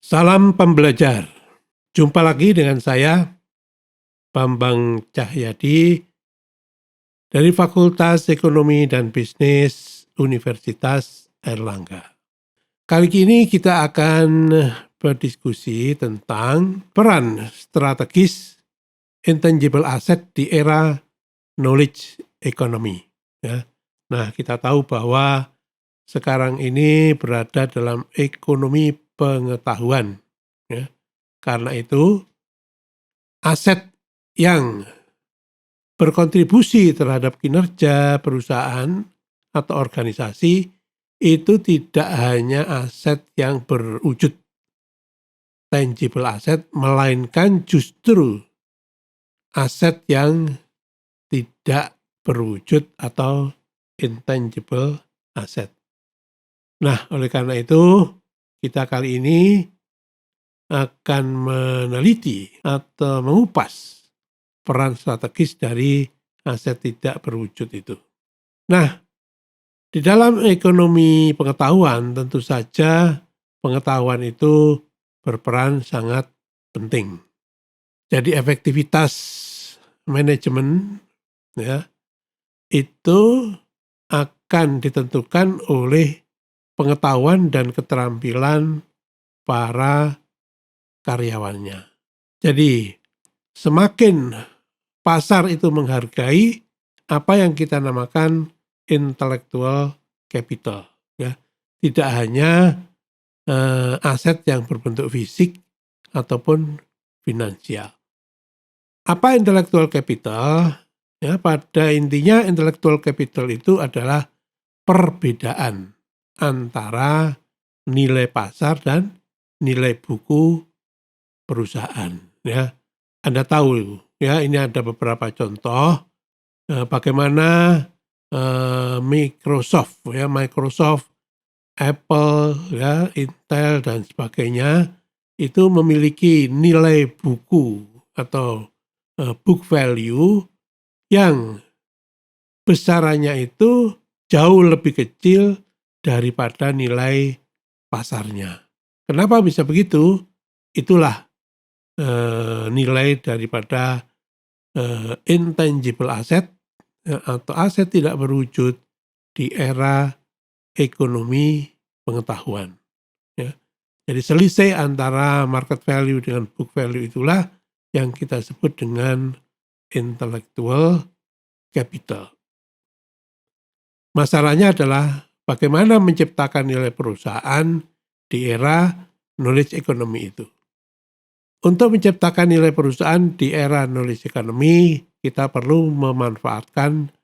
Salam pembelajar. Jumpa lagi dengan saya, Bambang Cahyadi, dari Fakultas Ekonomi dan Bisnis Universitas Airlangga. Kali ini kita akan berdiskusi tentang peran strategis intangible asset di era knowledge economy. Ya. Nah, kita tahu bahwa sekarang ini berada dalam ekonomi pengetahuan. Ya. Karena itu, aset yang berkontribusi terhadap kinerja perusahaan atau organisasi itu tidak hanya aset yang berwujud tangible asset, melainkan justru aset yang tidak berwujud atau intangible asset. Nah, oleh karena itu, kita kali ini akan meneliti atau mengupas peran strategis dari aset tidak berwujud itu. Nah, di dalam ekonomi pengetahuan tentu saja pengetahuan itu berperan sangat penting. Jadi efektivitas manajemen ya itu akan ditentukan oleh pengetahuan dan keterampilan para karyawannya. Jadi semakin pasar itu menghargai apa yang kita namakan intellectual capital, ya. Tidak hanya aset yang berbentuk fisik ataupun finansial. Apa intellectual capital? Ya, pada intinya intellectual capital itu adalah perbedaan antara nilai pasar dan nilai buku perusahaan. Ya, Anda tahu ya, ini ada beberapa contoh bagaimana Microsoft, Apple, ya, Intel dan sebagainya itu memiliki nilai buku atau book value yang besarannya itu jauh lebih kecil daripada nilai pasarnya. Kenapa bisa begitu? Itulah nilai daripada intangible asset atau aset tidak berwujud di era ekonomi pengetahuan. Ya. Jadi selisih antara market value dengan book value itulah yang kita sebut dengan intellectual capital. Masalahnya adalah bagaimana menciptakan nilai perusahaan di era knowledge economy itu. Untuk menciptakan nilai perusahaan di era knowledge economy, kita perlu memanfaatkan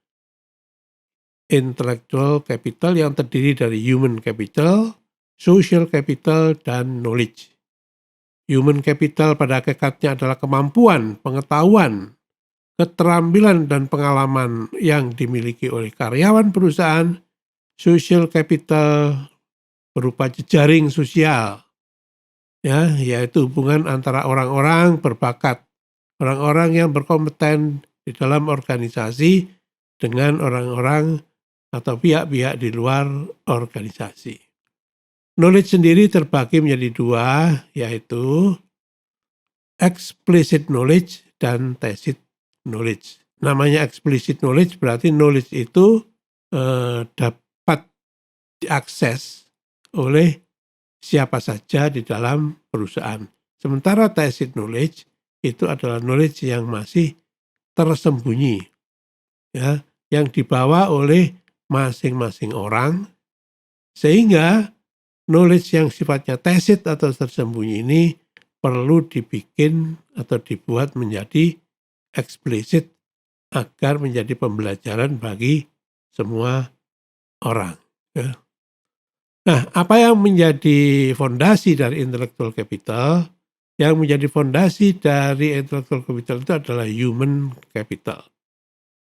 intellectual capital yang terdiri dari human capital, social capital, dan knowledge. Human capital pada hakikatnya adalah kemampuan, pengetahuan, keterampilan, dan pengalaman yang dimiliki oleh karyawan perusahaan. Social capital berupa jejaring sosial, ya, yaitu hubungan antara orang-orang berbakat, orang-orang yang berkompeten di dalam organisasi dengan orang-orang atau pihak-pihak di luar organisasi. Knowledge sendiri terbagi menjadi dua, yaitu explicit knowledge dan tacit knowledge. Namanya explicit knowledge berarti knowledge itu dapat diakses oleh siapa saja di dalam perusahaan. Sementara tacit knowledge itu adalah knowledge yang masih tersembunyi, ya, yang dibawa oleh masing-masing orang, sehingga knowledge yang sifatnya tacit atau tersembunyi ini perlu dibikin atau dibuat menjadi eksplisit agar menjadi pembelajaran bagi semua orang. Ya. Nah, apa yang menjadi fondasi dari intellectual capital? Yang menjadi fondasi dari intellectual capital itu adalah human capital,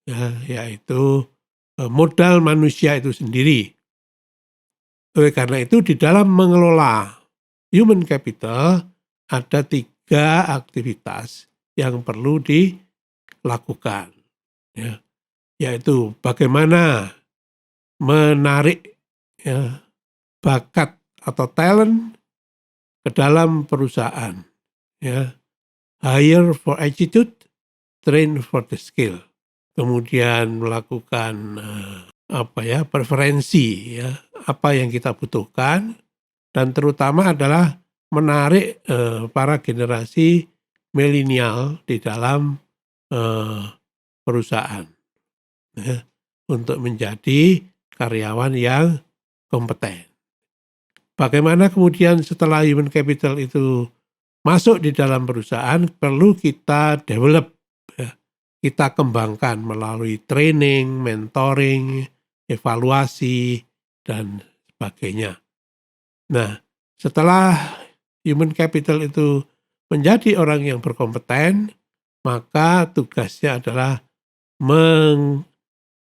ya, yaitu modal manusia itu sendiri. Oleh karena itu, di dalam mengelola human capital ada 3 aktivitas yang perlu dilakukan, ya, yaitu bagaimana menarik, ya, bakat atau talent ke dalam perusahaan, ya. Hire for attitude, train for the skill. Kemudian melakukan preferensi, ya, apa yang kita butuhkan, dan terutama adalah menarik para generasi milenial di dalam perusahaan, ya, untuk menjadi karyawan yang kompeten. Bagaimana kemudian setelah human capital itu masuk di dalam perusahaan, perlu kita develop, ya, kita kembangkan melalui training, mentoring, evaluasi, dan sebagainya. Nah, setelah human capital itu menjadi orang yang berkompeten, maka tugasnya adalah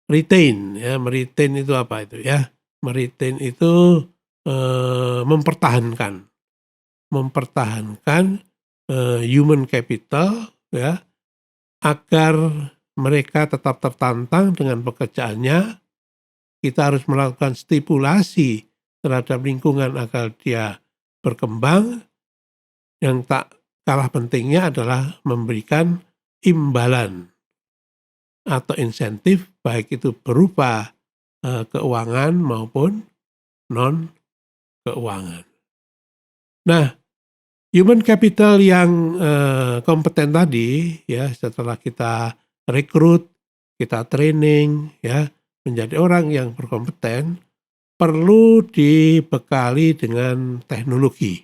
retain, ya. Meretain itu apa itu, ya? Meretain itu mempertahankan human capital, ya, agar mereka tetap tertantang dengan pekerjaannya. Kita harus melakukan stipulasi terhadap lingkungan agar dia berkembang. Yang tak kalah pentingnya adalah memberikan imbalan atau insentif, baik itu berupa keuangan maupun non keuangan. Nah, human capital yang kompeten tadi, ya, setelah kita rekrut, kita training, ya, menjadi orang yang berkompeten, perlu dibekali dengan teknologi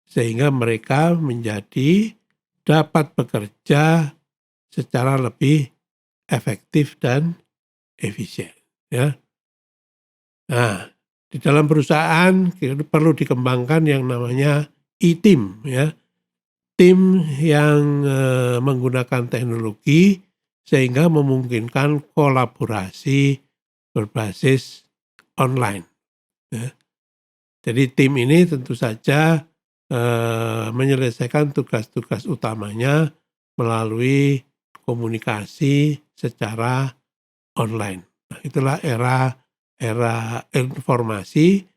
sehingga mereka dapat bekerja secara lebih efektif dan efisien, ya. Nah, di dalam perusahaan perlu dikembangkan yang namanya e-team, ya. Tim yang menggunakan teknologi sehingga memungkinkan kolaborasi berbasis online, ya. Jadi tim ini tentu saja menyelesaikan tugas-tugas utamanya melalui komunikasi secara online. Nah, itulah era informasi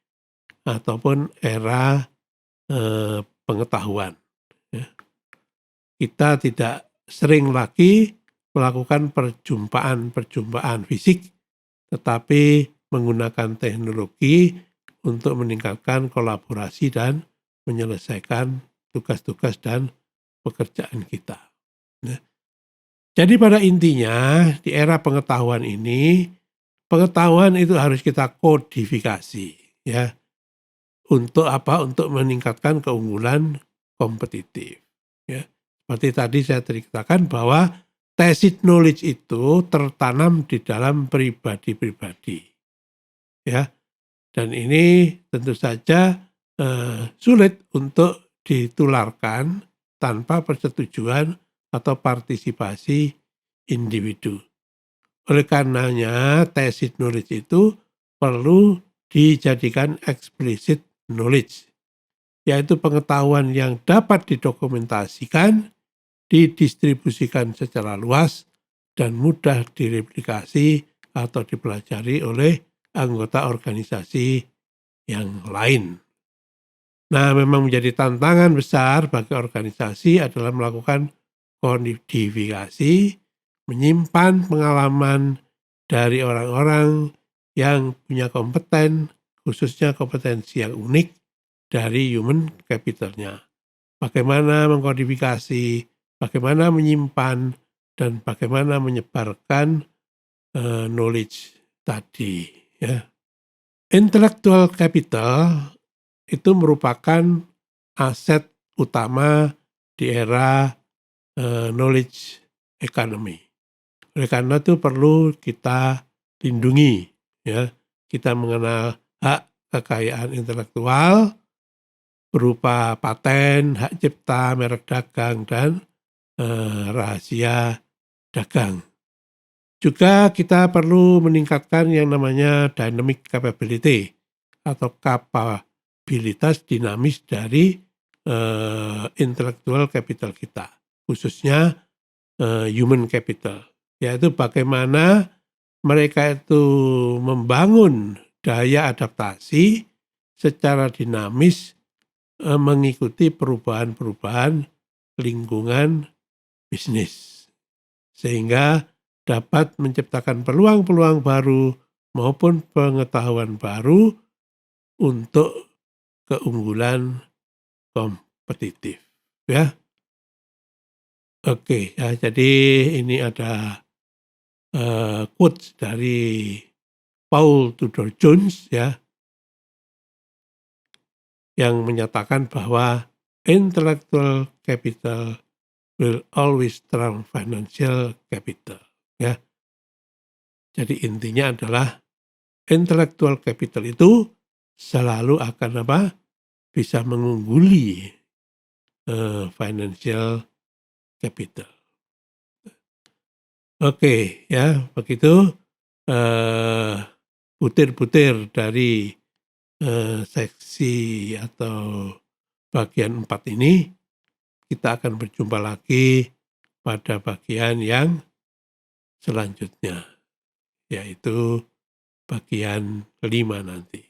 ataupun era pengetahuan, ya. Kita tidak sering lagi melakukan perjumpaan fisik, tetapi menggunakan teknologi untuk meningkatkan kolaborasi dan menyelesaikan tugas-tugas dan pekerjaan kita, ya. Jadi pada intinya di era pengetahuan ini, pengetahuan itu harus kita kodifikasi, ya. Untuk apa? Untuk meningkatkan keunggulan kompetitif, ya. Seperti tadi saya ceritakan bahwa tacit knowledge itu tertanam di dalam pribadi-pribadi, ya. Dan ini tentu saja sulit untuk ditularkan tanpa persetujuan atau partisipasi individu. Oleh karenanya tacit knowledge itu perlu dijadikan explicit knowledge, yaitu pengetahuan yang dapat didokumentasikan, didistribusikan secara luas, dan mudah direplikasi atau dipelajari oleh anggota organisasi yang lain. Nah, memang menjadi tantangan besar bagi organisasi adalah melakukan kodifikasi, menyimpan pengalaman dari orang-orang yang punya kompeten, khususnya kompetensi yang unik dari human capital-nya. Bagaimana mengkodifikasi, bagaimana menyimpan, dan bagaimana menyebarkan knowledge tadi, ya. Intellectual capital itu merupakan aset utama di era knowledge economy. Oleh karena itu perlu kita lindungi, ya. Kita mengenal hak kekayaan intelektual berupa paten, hak cipta, merek dagang, dan rahasia dagang. Juga kita perlu meningkatkan yang namanya dynamic capability atau kapabilitas dinamis dari intellectual capital kita, khususnya human capital, yaitu bagaimana mereka itu membangun daya adaptasi secara dinamis mengikuti perubahan-perubahan lingkungan bisnis, sehingga dapat menciptakan peluang-peluang baru maupun pengetahuan baru untuk keunggulan kompetitif, ya. Oke, ya, jadi ini ada quotes dari Paul Tudor Jones, ya, yang menyatakan bahwa intellectual capital will always trump financial capital, ya. Jadi intinya adalah intellectual capital itu selalu akan bisa mengungguli financial capital. Oke, ya, begitu butir-butir dari seksi atau bagian 4 ini. Kita akan berjumpa lagi pada bagian yang selanjutnya, yaitu bagian 5 nanti.